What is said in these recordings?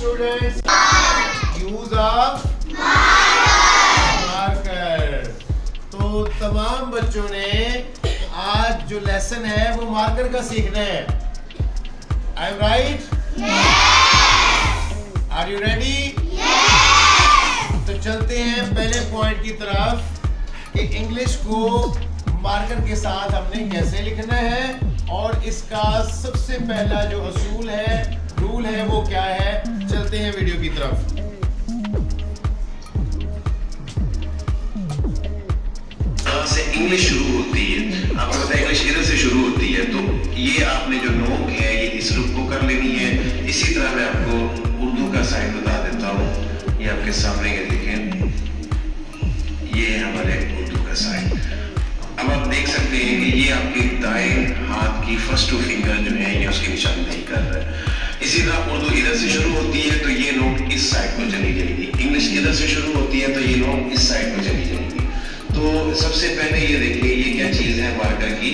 students, use of marker. तो तमाम बच्चों ने आज जो लेसन है वो मार्कर का सीखना है. I am right? Are you ready? तो चलते हैं पहले पॉइंट की तरफ कि इंग्लिश को मार्कर के साथ हमने कैसे लिखना है और इसका सबसे पहला जो असूल है, रूल है, वो क्या है. चलते हैं वीडियो की तरफ. से इंग्लिश शुरू होती है, आपको पता है इंग्लिश इधर से शुरू होती है, तो ये आपने जो नोक है ये इस रूप को कर लेनी है. इसी तरह मैं आपको उर्दू का साइन बता देता हूँ. ये आपके सामने ये देखें, ये है हमारे उर्दू का साइन. अब आप देख सकते हैं कि ये आपके दाएं हाथ की फर्स्ट टू फिंगर जो है ये उसकी निशानी नहीं कर रहा है. इसी तरह उर्दू इधर से शुरू होती है तो ये नोक इस साइड को चली जाएगी. इंग्लिश इधर से शुरू होती है तो ये नोक इस साइड को चली जाएगी. तो सबसे पहले ये देखिए ये क्या चीज है मार्कर की,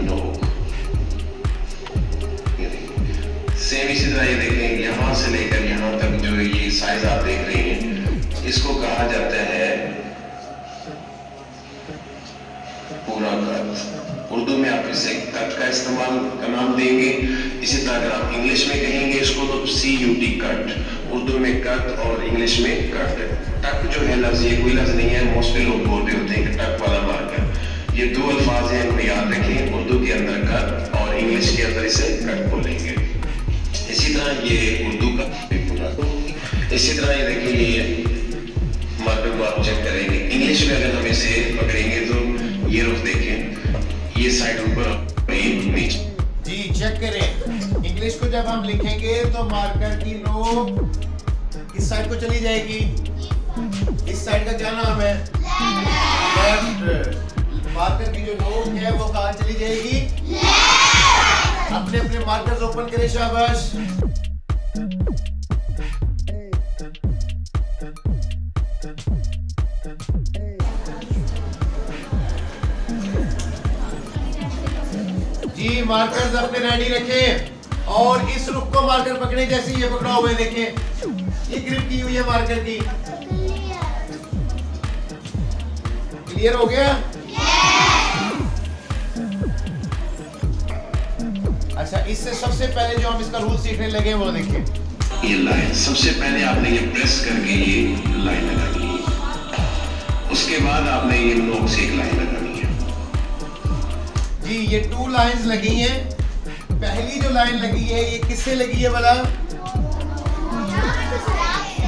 नोक. सेम इसी तरह ये देखें यहाँ से लेकर यहाँ तक जो ये साइज आप देख रहे हैं इसको कहा जाता है पूरा कट. उर्दू में आप इसे कट का इस्तेमाल का नाम देंगे. इसी तरह अगर आप इंग्लिश में कहेंगे इसको तो CUT कट. उर्दू में कट और इंग्लिश में कट. टक जो है लफ्ज ये कोई लफ्ज नहीं है, मोस्टली लोग बोल रहे होते हैं कि टक वाला मार्कर. ये दो अल्फाज हैं, इनको याद रखें. उर्दू के अंदर कट और इंग्लिश के अंदर इसे कट बोलेंगे. इसी तरह ये उर्दू का पूरा. इसी तरह ये देखिए ये मार्कर को आप चेक करेंगे. इंग्लिश में अगर हम इसे पकड़ेंगे तो ये रुख देखें, ये साइड ऊपर और ये नीचे. जी चेक करें. इंग्लिश को जब हम लिखेंगे तो मार्कर की नोक किस साइड को चली जाएगी? इस साइड का क्या नाम है? लेफ्ट. मार्कर की जो नोक है वो कहाँ चली जाएगी? अपने अपने मार्कर्स ओपन करें. शाबाश. जी मार्कर्स अपने रेडी रखें और इस रुख को मार्कर पकड़े जैसे ये पकड़ा हुआ है. देखें ये ग्रिप की हुई है मार्कर की. क्लियर हो गया? अच्छा, इससे सबसे पहले जो हम इसका रूल सीखने लगे वो देखिए. ये लाइन सबसे पहले आपने ये प्रेस करके ये लाइन लगानी है. उसके बाद आपने ये नोक से एक लाइन लगानी है. जी ये 2 लाइंस लगी हैं. पहली जो लाइन लगी है ये किससे लगी है भला?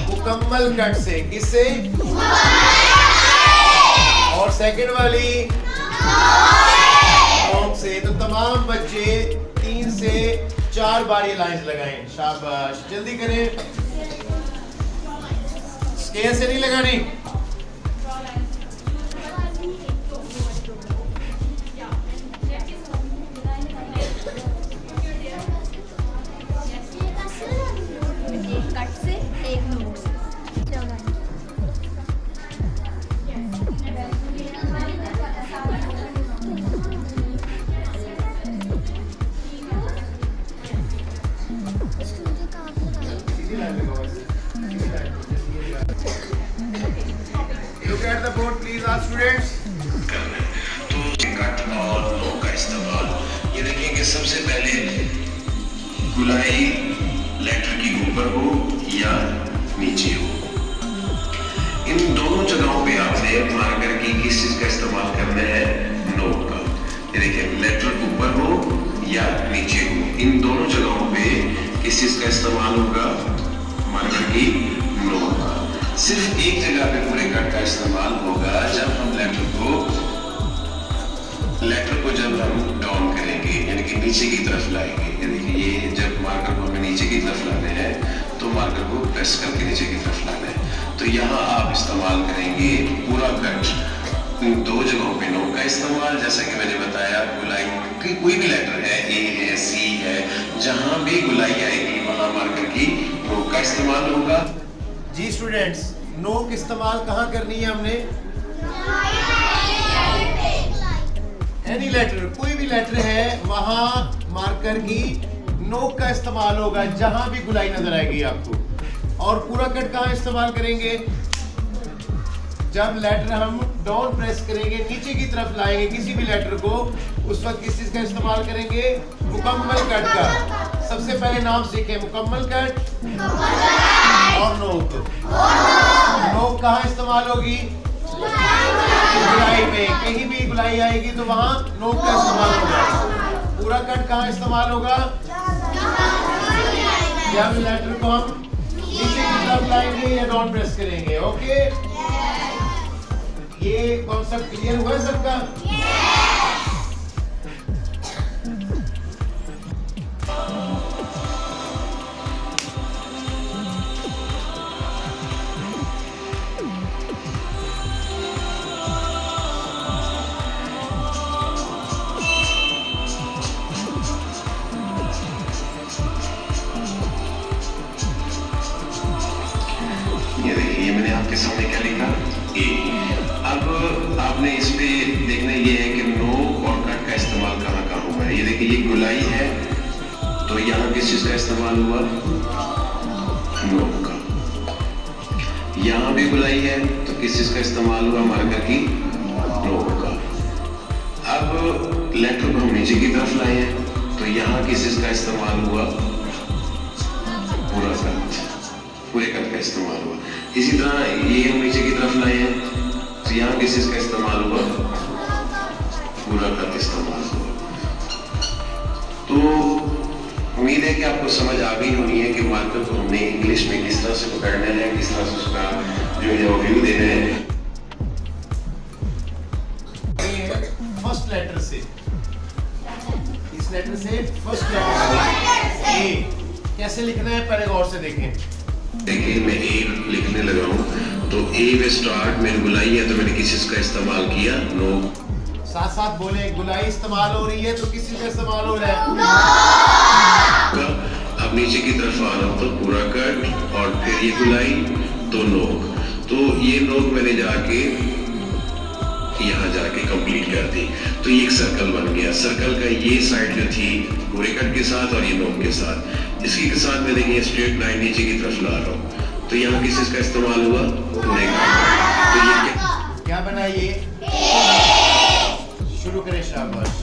मुकम्मल कट से. किससे? और सेकंड वाली नोक से. तो तमाम बच्चे 3 से 4 बार ये लाइंस लगाएं. शाबाश. जल्दी करें. स्केल से नहीं लगानी. Look at the board, please, all students. तो कट और नोक का इस्तेमाल ये देखेंगे. सबसे पहले गुलाई लेटर की ऊपर हो या नीचे हो. इन दोनों जगहों पे आपने मार्कर की किस चीज का इस्तेमाल करना है? नोक का. ये देखिए लेटर ऊपर हो या नीचे हो, इन दोनों जगहों पे किस चीज का इस्तेमाल होगा? मार्कर की नोक का. सिर्फ एक जगह पे पूरे कट का इस्तेमाल होगा जब हम लेटर को जब हम डाउन करेंगे यानी कि नीचे की तरफ लाएंगे. यानी कि ये जब मार्कर को हमें नीचे की तरफ लाने हैं तो मार्कर को प्रेस करके नीचे की तरफ लाना है. तो यहाँ आप इस्तेमाल करेंगे पूरा कट. इन 2 जगहों पे नोक का इस्तेमाल. जैसा कि मैंने बताया गुलाई की कोई भी लेटर है, A है, C है, जहां भी गुलाई आएगी वहां मार्कर की नोक का इस्तेमाल होगा. जी स्टूडेंट्स, नोक इस्तेमाल कहाँ करनी है हमने? एनी लेटर, कोई भी लेटर है वहां मार्कर की नोक का इस्तेमाल होगा जहां भी गुलाई नजर आएगी आपको। और पूरा कट कहां इस्तेमाल करेंगे? जब लेटर हम डाउन प्रेस करेंगे, नीचे की तरफ लाएंगे किसी भी लेटर को, उस वक्त किस चीज का इस्तेमाल करेंगे? मुकम्मल कट का। सबसे पहले नाम सीखें, मुकम्मल कट और नोक। नोक कहाँ इस्तेमाल होगी? गुलाई में। कहीं भी गुलाई आएगी तो वहां नोक का इस्तेमाल होगा। पूरा कट कहाँ इस्तेमाल होगा? जब लेटर को हम नीचे की तरफ लाएंगे या डाउन प्रेस करेंगे। ओके, ये कॉन्सेप्ट क्लियर हुआ है सबका? ये देखिए, ये मैंने आपके सामने क्या लिखा? ए। अब आपने इस पे देखना ये है कि नोक और कट का इस्तेमाल कहाँ कहाँ हुआ है। ये देखिए, ये गुलाई है तो यहाँ किस चीज का इस्तेमाल हुआ? नोक का। यहाँ भी गुलाई है तो किस चीज का इस्तेमाल हुआ? मार्कर की नोक का। अब लेटर को हम नीचे की तरफ लाए हैं तो यहाँ किस चीज का इस्तेमाल हुआ? पूरा कट, पूरे कट का इस्तेमाल हुआ। इसी तरह ये हम नीचे की तरफ लाए हैं तो यहाँ किस चीज का इस्तेमाल हुआ? पूरा कट इस्तेमाल हुआ। तो उम्मीद है कि आपको समझ आ गई होनी है कि मार्कर को हमने इंग्लिश में किस तरह से पकड़ना है, किस तरह से उसका जो है व्यू देना है। फर्स्ट लेटर से, इस लेटर से फर्स्ट लेटर से ए कैसे लिखना है पहले गौर से देखें। देखिए, मैं ए लिखने लगा हूँ तो ए में स्टार्ट में गुलाई है तो मैंने किस चीज का इस्तेमाल किया? नोक। साथ साथ बोले, गुलाई इस्तेमाल हो रही है तो किस चीज का इस्तेमाल हो रहा है? अब नीचे की तरफ आ रहा हूँ तो पूरा कट और फिर ये गुलाई तो नोक। तो ये नोक मैंने जाके यहाँ जाके कंप्लीट कर दी तो ये एक सर्कल बन गया। सर्कल का ये साइड जो थी पूरे कट के साथ और ये नोक के साथ, इसी के साथ मैं देखिए स्ट्रेट लाइन नीचे की तरफ ला रहा हूँ तो यहाँ किस चीज का इस्तेमाल हुआ? नहीं। तो ये क्या बना? ये शुरू करें, शाबाश।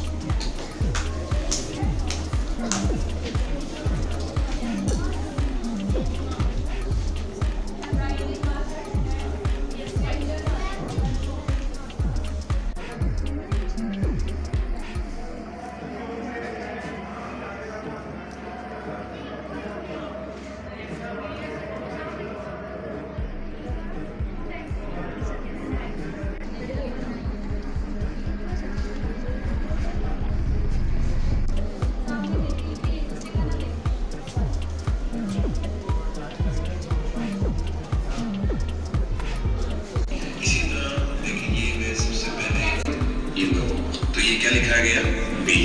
क्या लिखा गया? बी।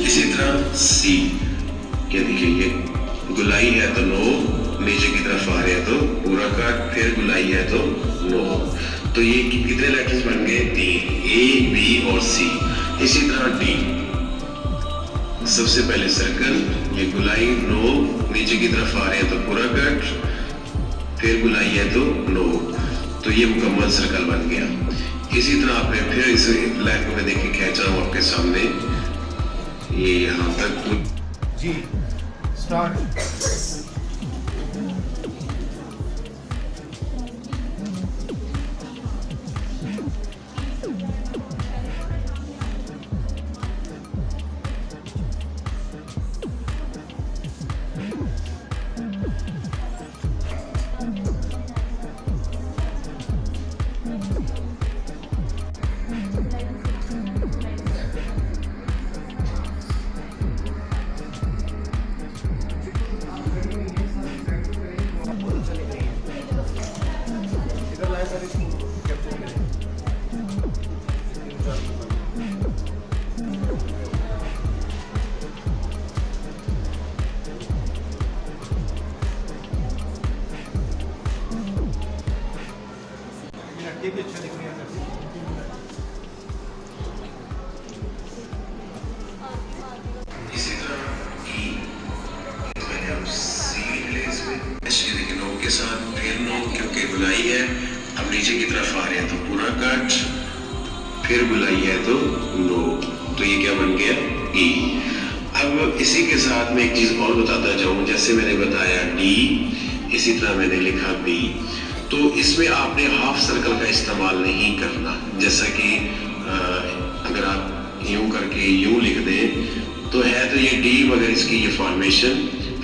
इसी तरह सी, क्या देखिए, ये गुलाई है तो नो, नीचे की तरफ आ रहे हैं तो पूरा कट, फिर गुलाई है तो नो। तो ये कितने लेटर्स बन गए? 3, ए, बी और सी। इसी तरह डी, सबसे पहले सर्कल, ये गुलाई नो, नीचे की तरफ आ रहे हैं तो पूरा कट, फिर गुलाई है तो नो। तो ये मुकम्मल सर्कल बन गया। इसी तरह आपने फिर इस लाइन को मैं देखिए खींचा हूँ आपके सामने, ये यहाँ तक जी स्टार्ट। साथ फिर नो क्योंकि गुलाई है। अब नीचे की तरफ आ रहे हैं तो पूरा कट, फिर गुलाई है तो नो, तो ये क्या बन गया ई। अब इसी के साथ मैं एक चीज और बताता जाऊं, जैसे मैंने बताया डी, इसी तरह मैंने लिखा बी। तो इसमें आपने हाफ सर्कल का इस्तेमाल नहीं करना। जैसा कि अगर आप यूं करके यूं लिख दें तो है तो ये डी, मगर इसकी ये फॉर्मेशन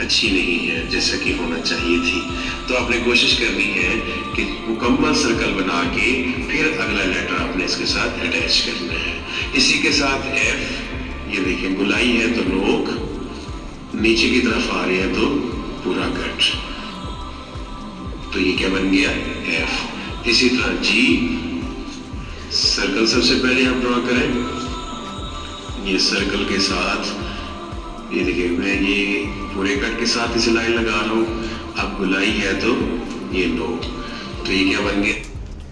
अच्छी नहीं है जैसा कि होना चाहिए थी। तो आपने कोशिश करनी है कि मुकम्मल सर्कल बना के फिर अगला लेटर आपने इसके साथ अटैच करना है। इसी के साथ एफ, ये देखिए गुलाई है तो नोक, नीचे की तरफ आ रहे हैं तो पूरा कट, तो ये क्या बन गया एफ। इसी तरह जी, सर्कल सबसे पहले आप ड्रॉ करें। ये सर्कल के साथ ये देखिए मैं ये पूरे कट के साथ इसे लाइन लगा रहा हूँ। अब गुलाई है तो ये नो, तो ये क्या बन गया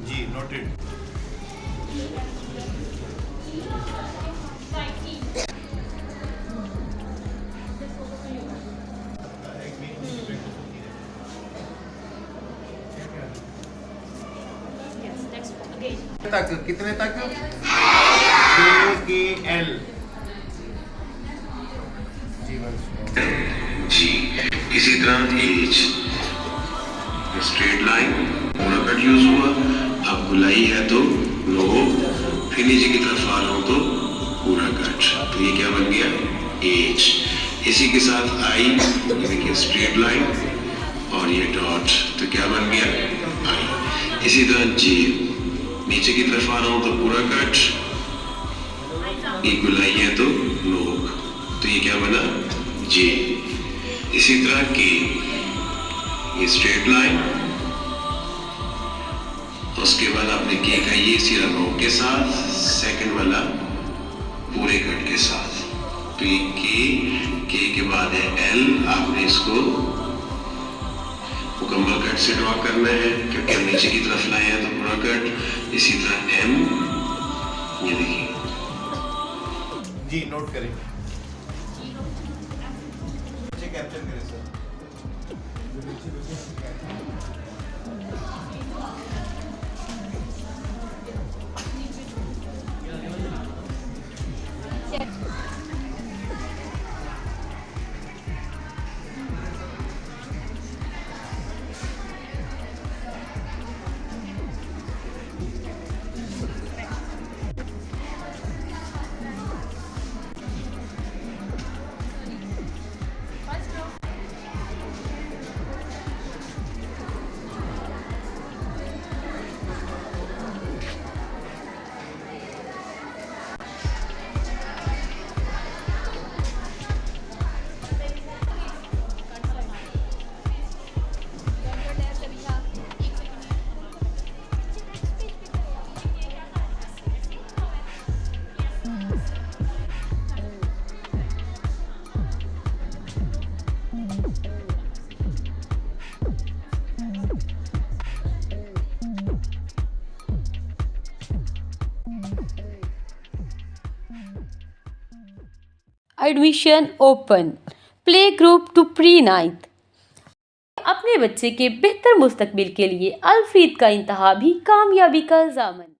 जी, नोटेड। तक कितने तक? के एल जी। इसी तरह एज, स्ट्रेट लाइन पूरा कट यूज हुआ। अब गुलाई है तो नो, फिर नीचे की तरफ आ रहा हूं तो पूरा कट, तो ये क्या बन गया एज। इसी के साथ आई, ये देखिए स्ट्रेट लाइन और ये डॉट, तो क्या बन गया आई। इसी तरह जे, नीचे की तरफ आ रहा हूं तो पूरा कट, ये गुलाई है तो नोक, तो ये क्या बना जे। इसी तरह के, ये स्ट्रेट लाइन, उसके बाद आपने के का ये सीधा नोक के साथ, सेकंड वाला पूरे कट के साथ, तो ये के बाद है एल, आपने इसको मुकम्मल कट से ड्रॉ करना है क्योंकि हम नीचे की तरफ लाए हैं तो पूरा कट। इसी तरह एम, ये देखिए जी, नोट करें, कैप्चर करें sir. Admission open, play group to pre ninth. अपने बच्चे के बेहतर मुस्तकबिल के लिए अल-फीद का इंतहा भी कामयाबी का ज़ामन।